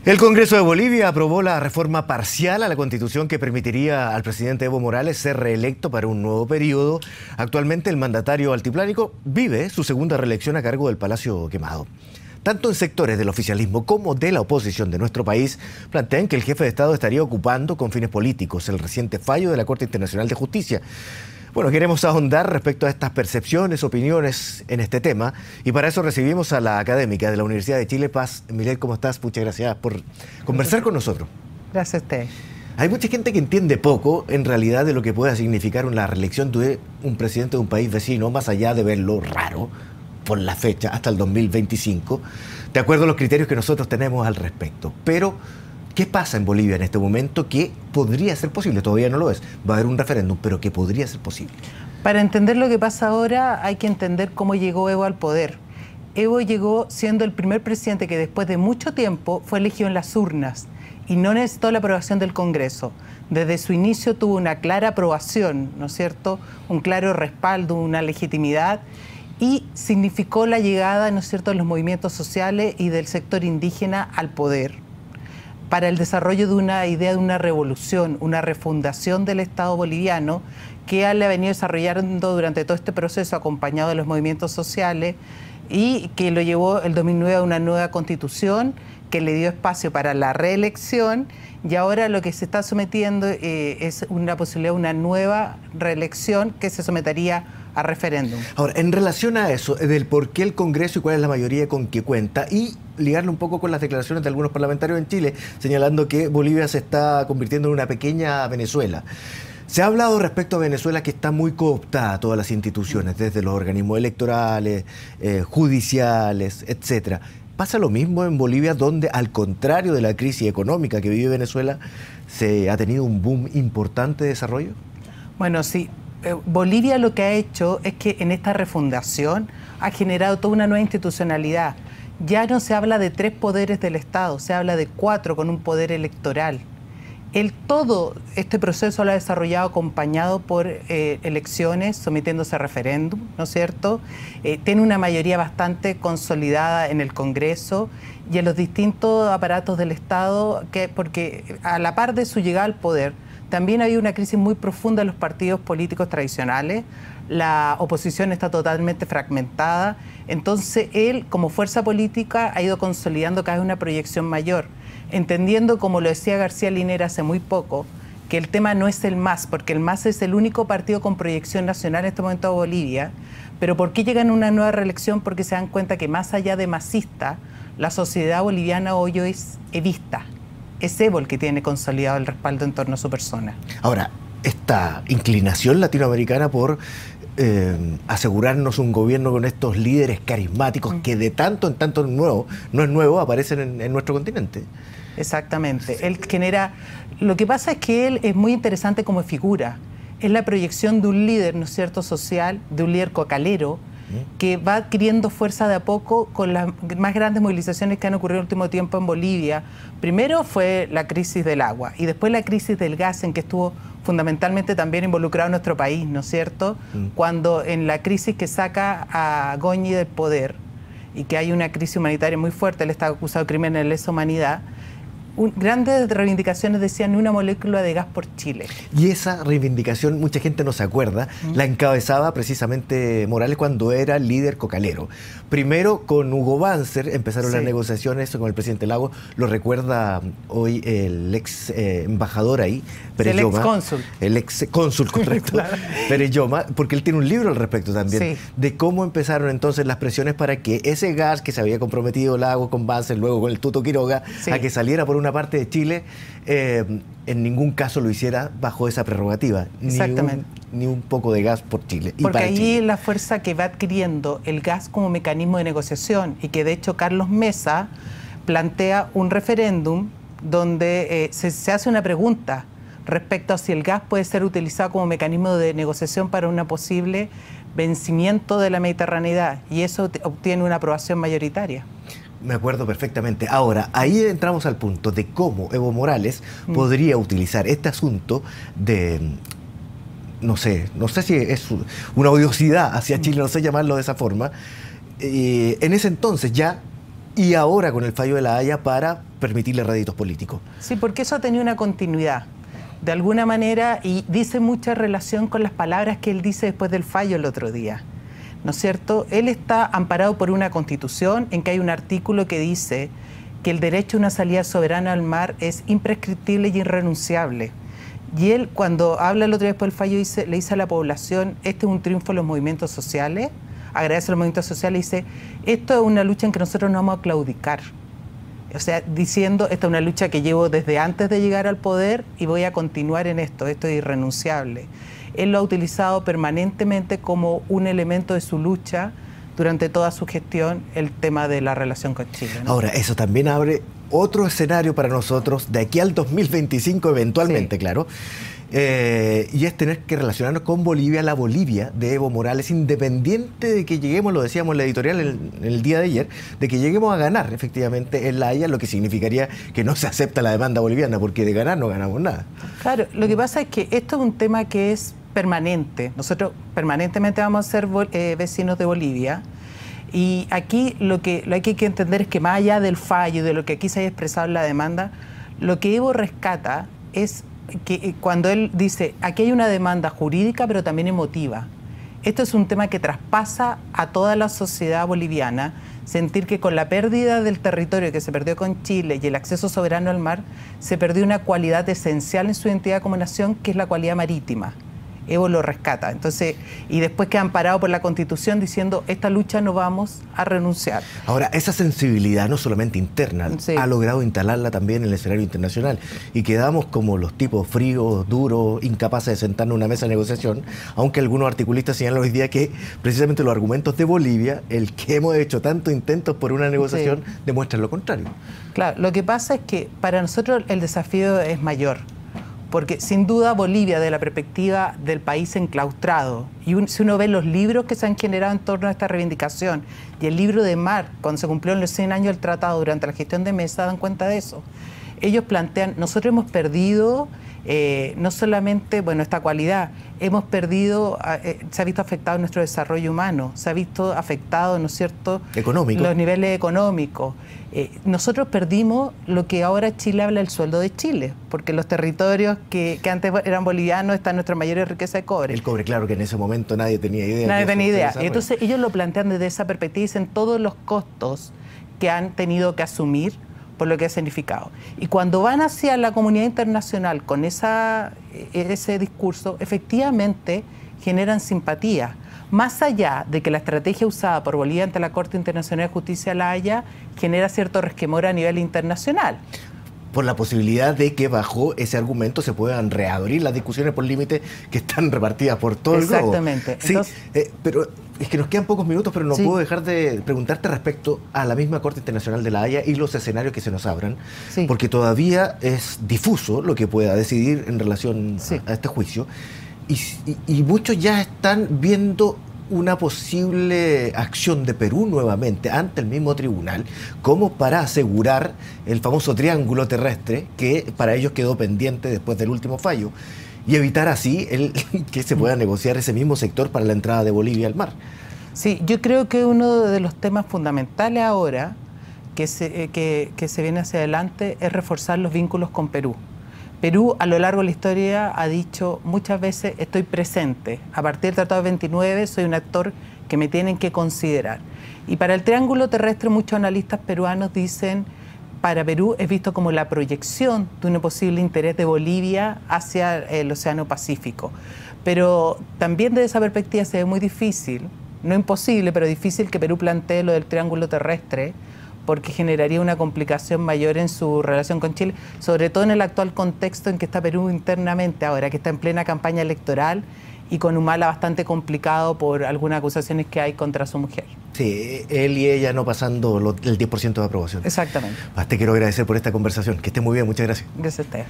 El Congreso de Bolivia aprobó la reforma parcial a la Constitución que permitiría al presidente Evo Morales ser reelecto para un nuevo periodo. Actualmente el mandatario altiplánico vive su segunda reelección a cargo del Palacio Quemado. Tanto en sectores del oficialismo como de la oposición de nuestro país plantean que el jefe de Estado estaría ocupando con fines políticos el reciente fallo de la Corte Internacional de Justicia. Bueno, queremos ahondar respecto a estas percepciones, opiniones en este tema, y para eso recibimos a la académica de la Universidad de Chile, Paz Millet. ¿Cómo estás? Muchas gracias por conversar con nosotros. Gracias a usted. Hay mucha gente que entiende poco, en realidad, de lo que pueda significar una reelección de un presidente de un país vecino, más allá de verlo raro por la fecha, hasta el 2025, de acuerdo a los criterios que nosotros tenemos al respecto. Pero ¿qué pasa en Bolivia en este momento que podría ser posible? Todavía no lo es. Va a haber un referéndum, pero que podría ser posible. Para entender lo que pasa ahora hay que entender cómo llegó Evo al poder. Evo llegó siendo el primer presidente que después de mucho tiempo fue elegido en las urnas y no necesitó la aprobación del Congreso. Desde su inicio tuvo una clara aprobación, ¿no es cierto? Un claro respaldo, una legitimidad, y significó la llegada, ¿no es cierto?, de los movimientos sociales y del sector indígena al poder, para el desarrollo de una idea de una revolución, una refundación del Estado boliviano que él ha venido desarrollando durante todo este proceso acompañado de los movimientos sociales y que lo llevó el 2009 a una nueva constitución que le dio espacio para la reelección, y ahora lo que se está sometiendo es una posibilidad de una nueva reelección que se sometería a referéndum. Ahora, en relación a eso, del por qué el Congreso y cuál es la mayoría con que cuenta, y ligarlo un poco con las declaraciones de algunos parlamentarios en Chile, señalando que Bolivia se está convirtiendo en una pequeña Venezuela. Se ha hablado respecto a Venezuela que está muy cooptada todas las instituciones, desde los organismos electorales, judiciales, etcétera. ¿Pasa lo mismo en Bolivia, donde, al contrario de la crisis económica que vive Venezuela, se ha tenido un boom importante de desarrollo? Bueno, sí. Bolivia lo que ha hecho es que en esta refundación ha generado toda una nueva institucionalidad. Ya no se habla de 3 poderes del Estado, se habla de 4 con un poder electoral. Todo este proceso lo ha desarrollado acompañado por elecciones, sometiéndose a referéndum, ¿no es cierto? Tiene una mayoría bastante consolidada en el Congreso y en los distintos aparatos del Estado, porque a la par de su llegada al poder, también hay una crisis muy profunda en los partidos políticos tradicionales. La oposición está totalmente fragmentada. Entonces, él, como fuerza política, ha ido consolidando cada vez una proyección mayor, entendiendo, como lo decía García Linera hace muy poco, que el tema no es el MAS, porque el MAS es el único partido con proyección nacional en este momento de Bolivia. Pero ¿por qué llegan a una nueva reelección? Porque se dan cuenta que más allá de masista, la sociedad boliviana hoy es evista. Es Evo el que tiene consolidado el respaldo en torno a su persona. Ahora, esta inclinación latinoamericana por asegurarnos un gobierno con estos líderes carismáticos que de tanto en tanto no es nuevo, aparecen en nuestro continente. Exactamente. Él genera... Lo que pasa es que él es muy interesante como figura. Es la proyección de un líder, ¿no es cierto?, social, de un líder cocalero, que va adquiriendo fuerza de a poco con las más grandes movilizaciones que han ocurrido en el último tiempo en Bolivia. Primero fue la crisis del agua y después la crisis del gas, en que estuvo fundamentalmente también involucrado nuestro país, ¿no es cierto? Cuando en la crisis que saca a Goñi del poder y que hay una crisis humanitaria muy fuerte, él está acusado de crímenes de lesa humanidad, grandes reivindicaciones decían ni una molécula de gas por Chile. Y esa reivindicación, mucha gente no se acuerda, la encabezaba precisamente Morales cuando era líder cocalero. Primero con Hugo Banzer empezaron las negociaciones con el presidente Lagos, lo recuerda hoy el ex embajador ahí, Pérez Lloma. El ex cónsul, correcto, claro. Pérez Lloma, porque él tiene un libro al respecto también, de cómo empezaron entonces las presiones para que ese gas que se había comprometido Lagos con Banzer, luego con el Tuto Quiroga, a que saliera por una parte de Chile, en ningún caso lo hiciera bajo esa prerrogativa. Exactamente. Ni un poco de gas por Chile. Porque allí es la fuerza que va adquiriendo el gas como mecanismo de negociación, y que de hecho Carlos Mesa plantea un referéndum donde se hace una pregunta respecto a si el gas puede ser utilizado como mecanismo de negociación para un posible vencimiento de la mediterraneidad, y eso obtiene una aprobación mayoritaria. Me acuerdo perfectamente. Ahora, ahí entramos al punto de cómo Evo Morales podría utilizar este asunto de, no sé si es una odiosidad hacia Chile, no sé llamarlo de esa forma. En ese entonces ya y ahora con el fallo de La Haya para permitirle réditos políticos. Sí, porque eso ha tenido una continuidad, de alguna manera, y dice mucha relación con las palabras que él dice después del fallo el otro día, ¿no es cierto? Él está amparado por una constitución en que hay un artículo que dice que el derecho a una salida soberana al mar es imprescriptible y irrenunciable. Y él, cuando habla el otro día después del fallo, le dice a la población, este es un triunfo de los movimientos sociales, agradece a los movimientos sociales y dice, esto es una lucha en que nosotros no vamos a claudicar. O sea, diciendo, esta es una lucha que llevo desde antes de llegar al poder y voy a continuar en esto es irrenunciable. Él lo ha utilizado permanentemente como un elemento de su lucha durante toda su gestión, el tema de la relación con Chile, ¿no? Ahora, eso también abre otro escenario para nosotros de aquí al 2025 eventualmente, sí. Claro. Y es tener que relacionarnos con Bolivia, la Bolivia de Evo Morales, independiente de que lleguemos, lo decíamos en la editorial en el día de ayer, de que lleguemos a ganar efectivamente en La Haya, lo que significaría que no se acepta la demanda boliviana, porque de ganar no ganamos nada. Claro, lo que pasa es que esto es un tema que es permanente. Nosotros permanentemente vamos a ser vecinos de Bolivia. Y aquí lo que hay que entender es que más allá del fallo y de lo que aquí se haya expresado en la demanda, lo que Evo rescata es que cuando él dice, aquí hay una demanda jurídica pero también emotiva. Esto es un tema que traspasa a toda la sociedad boliviana, sentir que con la pérdida del territorio que se perdió con Chile y el acceso soberano al mar, se perdió una cualidad esencial en su identidad como nación, que es la cualidad marítima. Evo lo rescata. Entonces, y después queda amparado por la Constitución diciendo, esta lucha no vamos a renunciar. Ahora, esa sensibilidad no solamente interna, sí, ha logrado instalarla también en el escenario internacional. Y quedamos como los tipos fríos, duros, incapaces de sentarnos en una mesa de negociación, aunque algunos articulistas señalan hoy día que precisamente los argumentos de Bolivia, el que hemos hecho tantos intentos por una negociación, sí, demuestran lo contrario. Claro, lo que pasa es que para nosotros el desafío es mayor. Porque sin duda Bolivia, de la perspectiva del país enclaustrado, y si uno ve los libros que se han generado en torno a esta reivindicación, y el libro de Mar, cuando se cumplieron los 100 años del tratado durante la gestión de Mesa, dan cuenta de eso. Ellos plantean, nosotros hemos perdido no solamente, bueno, esta cualidad, hemos perdido, se ha visto afectado nuestro desarrollo humano, se ha visto afectado, ¿no es cierto?, económico, los niveles económicos. Nosotros perdimos lo que ahora Chile habla, el sueldo de Chile, porque los territorios que antes eran bolivianos están nuestra mayor riqueza de cobre. El cobre, claro, que en ese momento nadie tenía idea. Nadie tenía idea. Entonces ellos lo plantean desde esa perspectiva y dicen todos los costos que han tenido que asumir por lo que ha significado. Y cuando van hacia la comunidad internacional con ese discurso, efectivamente generan simpatía. Más allá de que la estrategia usada por Bolivia ante la Corte Internacional de Justicia de La Haya genera cierto resquemor a nivel internacional. Por la posibilidad de que bajo ese argumento se puedan reabrir las discusiones por límite que están repartidas por todo el globo. Exactamente. Sí, pero es que nos quedan pocos minutos, pero no puedo dejar de preguntarte respecto a la misma Corte Internacional de La Haya y los escenarios que se nos abran, porque todavía es difuso lo que pueda decidir en relación a este juicio, y muchos ya están viendo una posible acción de Perú nuevamente ante el mismo tribunal, como para asegurar el famoso triángulo terrestre que para ellos quedó pendiente después del último fallo, y evitar así que se pueda negociar ese mismo sector para la entrada de Bolivia al mar. Sí, yo creo que uno de los temas fundamentales ahora que se viene hacia adelante es reforzar los vínculos con Perú. Perú, a lo largo de la historia, ha dicho muchas veces, estoy presente. A partir del Tratado de 29, soy un actor que me tienen que considerar. Y para el triángulo terrestre, muchos analistas peruanos dicen, para Perú es visto como la proyección de un posible interés de Bolivia hacia el Océano Pacífico. Pero también desde esa perspectiva se ve muy difícil, no imposible, pero difícil que Perú plantee lo del triángulo terrestre, porque generaría una complicación mayor en su relación con Chile, sobre todo en el actual contexto en que está Perú internamente ahora, que está en plena campaña electoral y con Humala bastante complicado por algunas acusaciones que hay contra su mujer. Sí, él y ella no pasando el 10% de aprobación. Exactamente. Te quiero agradecer por esta conversación. Que esté muy bien, muchas gracias. Gracias a usted.